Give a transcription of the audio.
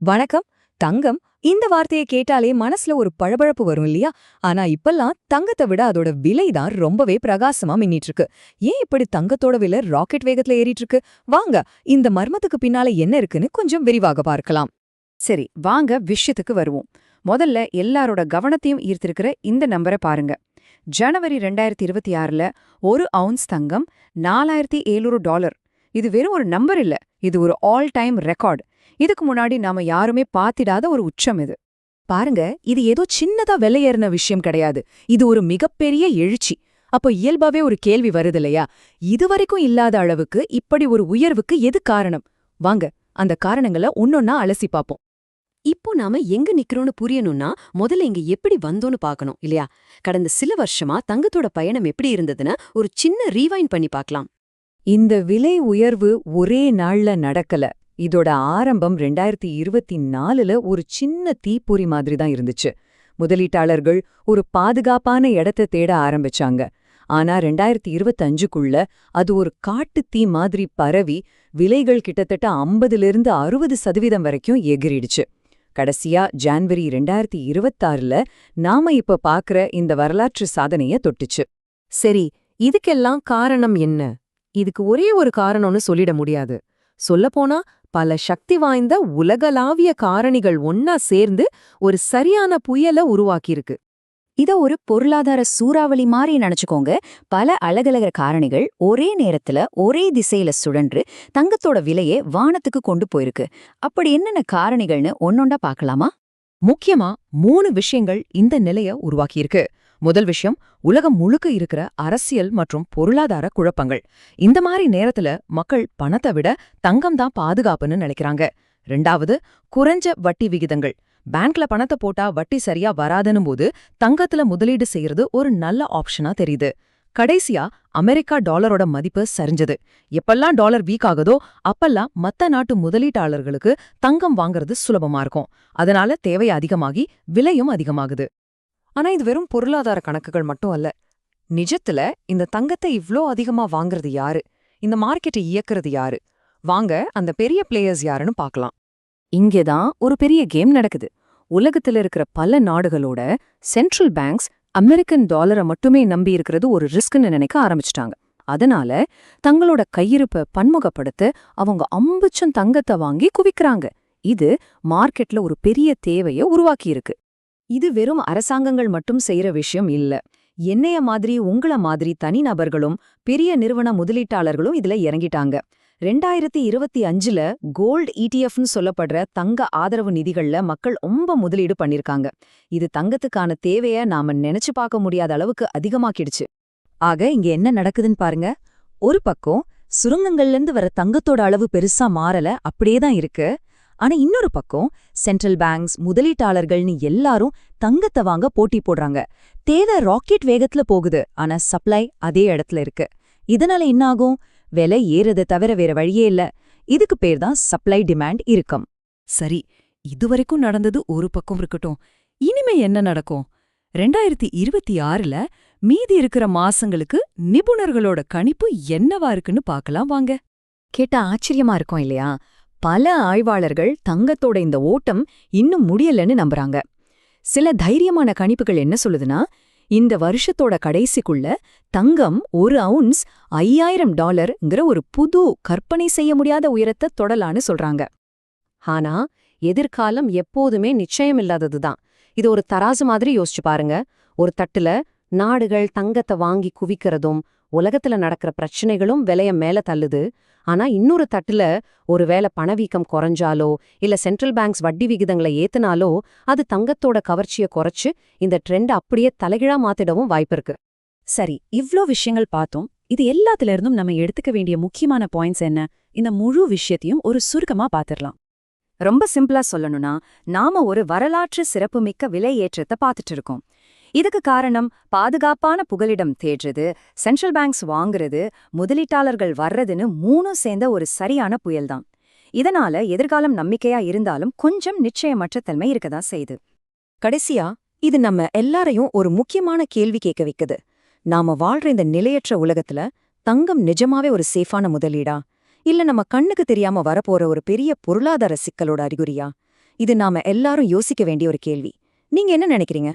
வணக்கம். தங்கம் இந்த வார்த்தையை கேட்டாலே மனசுல ஒரு பழபழப்பு வரும் இல்லையா? ஆனா இப்பல்லாம் தங்கத்தை விட அதோட விலை தான் ரொம்பவே பிரகாசமா மின்னிட்டு இருக்கு. ஏன் இப்படி தங்கத்தோட விலை ராக்கெட் வேகத்துல ஏறிட்டு இருக்கு? வாங்க, இந்த மர்மத்துக்கு பின்னால என்ன இருக்குன்னு கொஞ்சம் விரிவாக பார்க்கலாம். சரி, வாங்க விஷயத்துக்கு வருவோம். முதல்ல எல்லாரோட கவனத்தையும் ஈர்த்திருக்கிற இந்த நம்பரை பாருங்க. ஜனவரி 2026ல ஒரு அவுன்ஸ் தங்கம் $4700. இது வெறும் ஒரு நம்பர் இல்ல, இது ஒரு ஆல் டைம் ரெக்கார்ட். இதுக்கு முன்னாடி நாம யாருமே பாத்திடாத ஒரு உச்சம் இது. பாருங்க, இது ஏதோ சின்னதா விலையேறின விஷயம் கிடையாது. இது ஒரு மிகப்பெரிய எழுச்சி. அப்போ இயல்பாவே ஒரு கேள்வி வருது இல்லையா? இதுவரைக்கும் இல்லாத அளவுக்கு இப்படி ஒரு உயர்வுக்கு எது காரணம்? வாங்க, அந்த காரணங்களை ஒன்னொன்னா அலசி பாப்போம். இப்போ நாம எங்க நிக்கிறோம்னு புரியணும்னா முதல்ல இங்க எப்படி வந்தோன்னு பார்க்கணும் இல்லையா? கடந்த சில வருஷமா தங்கத்தோட பயணம் எப்படி இருந்ததுன்னு ஒரு சின்ன ரீவைண்ட் பண்ணி பார்க்கலாம். இந்த விலை உயர்வு ஒரே நாள்ல நடக்கல. இதோட ஆரம்பம் 2024ல ஒரு சின்ன தீப்பொறி மாதிரி தான் இருந்துச்சு. முதலீட்டாளர்கள் ஒரு பாதுகாப்பான இடத்தை தேட ஆரம்பிச்சாங்க. ஆனா 2025க்குள்ள அது ஒரு காட்டு தீ மாதிரி பரவி விலைகள் கிட்டத்தட்ட 50லிருந்து 60% வரைக்கும் எகிரிடுச்சு. கடைசியா ஜான்வரி 2026ல நாம இப்ப பாக்குற இந்த வரலாற்று சாதனைய தொட்டுச்சு. சரி, இதுக்கெல்லாம் காரணம் என்ன? இதுக்கு ஒரே ஒரு காரணம்னு சொல்லிட முடியாது. சொல்லப்போனா பல சக்தி வாய்ந்த உலகளாவிய காரணிகள் ஒன்னா சேர்ந்து ஒரு சரியான புயலை உருவாக்கியிருக்கு. இத ஒரு பொருளாதார சூறாவளி மாதிரி நினைச்சுக்கோங்க. பல அழகழக காரணிகள் ஒரே நேரத்துல ஒரே திசையில சுழன்று தங்கத்தோட விலையே வானத்துக்கு கொண்டு போயிருக்கு. அப்படி என்னென்ன காரணிகள்னு ஒன்னொண்டா பார்க்கலாமா? முக்கியமா 3 விஷயங்கள் இந்த நிலைய உருவாக்கியிருக்கு. முதல் விஷயம், உலகம் முழுக்க இருக்கிற அரசியல் மற்றும் பொருளாதார குழப்பங்கள். இந்த மாதிரி நேரத்துல மக்கள் பணத்தை விட தங்கம் தான் பாதுகாப்புன்னு நினைக்கிறாங்க. 2வது, குறைஞ்ச வட்டி விகிதங்கள். பேங்க்ல பணத்தை போட்டா வட்டி சரியா வராதுன்னும் போது தங்கத்துல முதலீடு செய்யறது ஒரு நல்ல ஆப்ஷனா தெரியுது. கடைசியா, அமெரிக்கா டாலரோட மதிப்பு சரிஞ்சது. எப்பெல்லாம் டாலர் வீக் ஆகுதோ அப்பெல்லாம் மத்த நாட்டு முதலீட்டாளர்களுக்கு தங்கம் வாங்குறது சுலபமா இருக்கும். அதனால தேவை அதிகமாகி விலையும் அதிகமாகுது. ஆனா இது வெறும் பொருளாதார கணக்குகள் மட்டும் அல்ல. நிஜத்துல இந்த தங்கத்தை இவ்ளோ அதிகமா வாங்குறது யாரு? இந்த மார்க்கெட்டை இயக்குறது யாரு? வாங்க, அந்த பெரிய பிளேயர்ஸ் யாருன்னு பார்க்கலாம். இங்கேதான் ஒரு பெரிய கேம் நடக்குது. உலகத்துல இருக்கிற பல நாடுகளோட சென்ட்ரல் பேங்க்ஸ் அமெரிக்கன் டாலரை மட்டுமே நம்பி இருக்கிறது ஒரு ரிஸ்க்னு நினைக்க ஆரம்பிச்சிட்டாங்க. அதனால தங்களோட கையிருப்பை பன்முகப்படுத்த அவங்க அம்புச்சம் தங்கத்தை வாங்கி குவிக்கிறாங்க. இது மார்க்கெட்ல ஒரு பெரிய தேவையை உருவாக்கியிருக்கு. இது வெறும் அரசாங்கங்கள் மட்டும் செய்யற விஷயம் இல்ல. என்னைய மாதிரி உங்கள மாதிரி தனிநபர்களும் பெரிய நிறுவன முதலீட்டாளர்களும் இதுல இறங்கிட்டாங்க. 2025ல கோல்ட் ETFன்னு சொல்லப்படுற தங்க ஆதரவு நிதிகள்ல மக்கள் ரொம்ப முதலீடு பண்ணிருக்காங்க. இது தங்கத்துக்கான தேவைய நாம நினைச்சு பார்க்க முடியாத அளவுக்கு அதிகமாக்கிடுச்சு. ஆக இங்க என்ன நடக்குதுன்னு பாருங்க. ஒரு பக்கம் சுரங்கங்கள்ல இருந்து வர தங்கத்தோட அளவு பெருசா மாறல, அப்படியேதான் இருக்கு. ஆனா இன்னொரு பக்கம் சென்ட்ரல் பேங்க்ஸ், முதலீட்டாளர்கள்னு எல்லாரும் தங்கத்தை வாங்க போட்டி போடுறாங்க. தேவை ராக்கெட் வேகத்துல போகுது, ஆனா சப்ளை அதே இடத்துல இருக்கு. இதனால என்ன ஆகும்? விலை ஏறதை தவிர வேற வழியே இல்ல. இதுக்கு பேர் தான் சப்ளை டிமாண்ட் இறுக்கம். சரி, இதுவரைக்கும் நடந்தது ஒரு பக்கம் இருக்கட்டும். இனிமே என்ன நடக்கும்? 2026ல மீதி இருக்கிற மாசங்களுக்கு நிபுணர்களோட கணிப்பு என்னவா இருக்குன்னு பார்க்கலாம் வாங்க. கேட்டா ஆச்சரியமா இருக்கும் இல்லையா? பல ஆய்வாளர்கள் தங்கத்தோட இந்த ஓட்டம் இன்னும் முடியலன்னு நம்புறாங்க. சில தைரியமான கணிப்புகள் என்ன சொல்லுதுன்னா, இந்த வருஷத்தோட கடைசிக்குள்ள தங்கம் ஒரு அவுன்ஸ் $5000ங்கிற ஒரு புது கற்பனை செய்ய முடியாத உயரத்தை தொடலான்னு சொல்றாங்க. ஆனா எதிர்காலம் எப்போதுமே நிச்சயமில்லாததுதான். இது ஒரு தராசு மாதிரி யோசிச்சு பாருங்க. ஒரு தட்டுல நாடுகள் தங்கத்தை வாங்கி குவிக்கிறதும் உலகத்துல நடக்கிற பிரச்சனைகளும் விலைய மேல தள்ளுது. ஆனா இன்னொரு தட்டுல ஒருவேளை பணவீக்கம் குறைஞ்சாலோ இல்ல சென்ட்ரல் பேங்க்ஸ் வட்டி விகிதங்களை ஏத்துனாலோ அது தங்கத்தோட கவர்ச்சியை குறைச்சு இந்த ட்ரெண்ட் அப்படியே தலைகீழா மாத்திடவும் வாய்ப்பு இருக்கு. சரி, இவ்ளோ விஷயங்கள் பார்த்தோம். இது எல்லாத்துல இருந்தும் நம்ம எடுத்துக்க வேண்டிய முக்கியமான பாயிண்ட்ஸ் என்ன? இந்த முழு விஷயத்தையும் ஒரு சுருக்கமா பாத்திரலாம். ரொம்ப சிம்பிளா சொல்லணும்னா, நாம ஒரு வரலாற்று சிறப்புமிக்க விலை ஏற்றத்தை பார்த்துட்டு இருக்கோம். இதுக்கு காரணம் பாதுகாப்பான புகலிடம் தேடுறது, சென்ட்ரல் பேங்க்ஸ் வாங்குறது, முதலீட்டாளர்கள் வர்றதுன்னு 3 சேர்ந்த ஒரு சரியான புயல்தான். இதனால எதிர்காலம் நம்பிக்கையா இருந்தாலும் கொஞ்சம் நிச்சயமற்ற தன்மை இருக்கதான் செய்யுது. கடைசியா இது நம்ம எல்லாரையும் ஒரு முக்கியமான கேள்வி கேட்க வைக்குது. நாம வாழ்ற இந்த நிலையற்ற உலகத்துல தங்கம் நிஜமாவே ஒரு சேஃபான முதலீடா? இல்ல நம்ம கண்ணுக்கு தெரியாம வரப்போற ஒரு பெரிய பொருளாதார சிக்கலோட அறிகுறியா? இது நாம எல்லாரும் யோசிக்க வேண்டிய ஒரு கேள்வி. நீங்க என்ன நினைக்கிறீங்க?